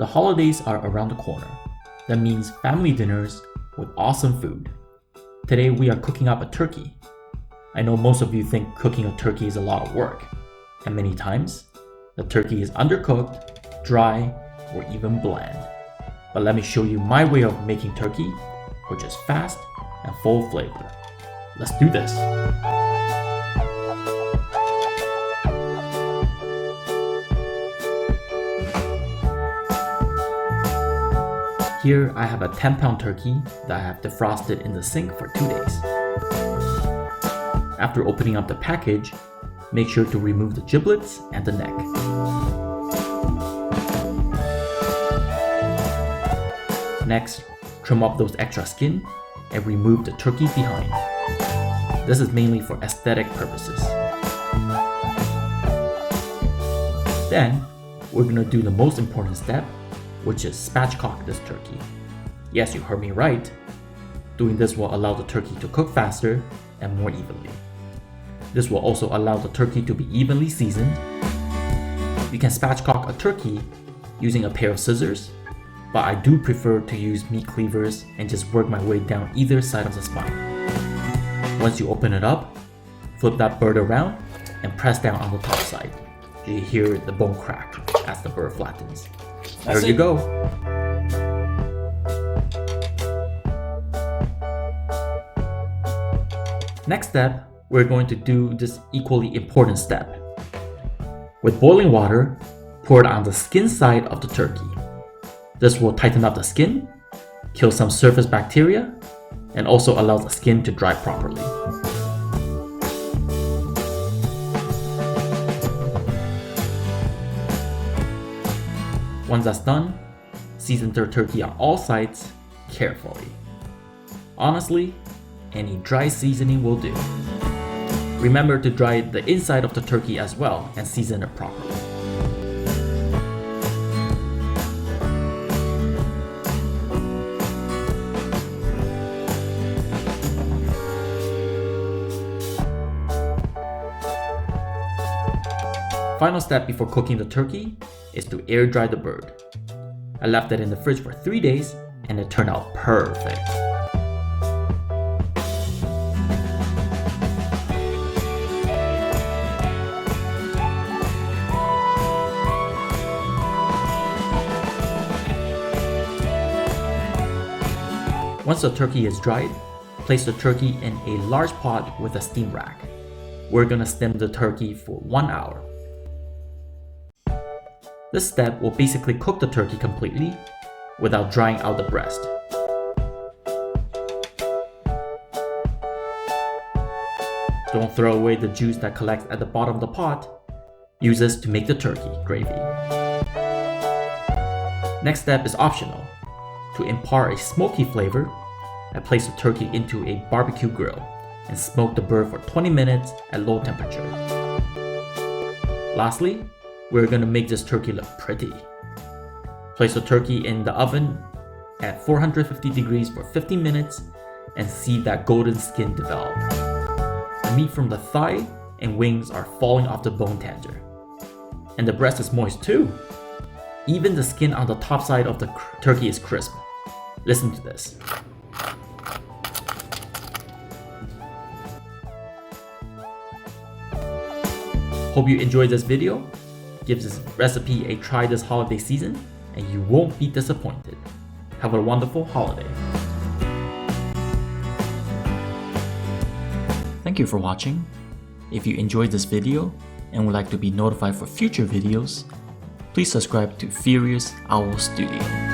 The holidays are around the corner. That means family dinners with awesome food. Today we are cooking up a turkey. I know most of you think cooking a turkey is a lot of work, and many times the turkey is undercooked, dry, or even bland. But let me show you my way of making turkey, which is fast and full of flavor. Let's do this. Here I have a 10-pound turkey that I have defrosted in the sink for 2 days. After opening up the package, make sure to remove the giblets and the neck. Next, trim off those extra skin and remove the turkey behind. This is mainly for aesthetic purposes. Then, we're gonna do the most important step, which is spatchcock this turkey. Yes, you heard me right. Doing this will allow the turkey to cook faster and more evenly. This will also allow the turkey to be evenly seasoned. You can spatchcock a turkey using a pair of scissors, but I do prefer to use meat cleavers and just work my way down either side of the spine. Once you open it up, flip that bird around and press down on the top side. You hear the bone crack as the bird flattens. There you go. Next step, we're going to do this equally important step. With boiling water, pour it on the skin side of the turkey. This will tighten up the skin, kill some surface bacteria, and also allow the skin to dry properly. Once that's done, season the turkey on all sides carefully. Honestly, any dry seasoning will do. Remember to dry the inside of the turkey as well and season it properly. Final step before cooking the turkey is to air dry the bird. I left it in the fridge for 3 days and it turned out perfect. Once the turkey is dried, place the turkey in a large pot with a steam rack. We're gonna steam the turkey for 1 hour. This step will basically cook the turkey completely without drying out the breast. Don't throw away the juice that collects at the bottom of the pot. Use this to make the turkey gravy. Next step is optional. To impart a smoky flavor, I place the turkey into a barbecue grill and smoke the bird for 20 minutes at low temperature. Lastly, we're gonna make this turkey look pretty. Place the turkey in the oven at 450 degrees for 15 minutes and see that golden skin develop. The meat from the thigh and wings are falling off the bone tender. And the breast is moist too. Even the skin on the top side of the turkey is crisp. Listen to this. Hope you enjoyed this video. Give this recipe a try this holiday season and you won't be disappointed. Have a wonderful holiday. Thank you for watching. If you enjoyed this video and would like to be notified for future videos, please subscribe to Furious Owl Studio.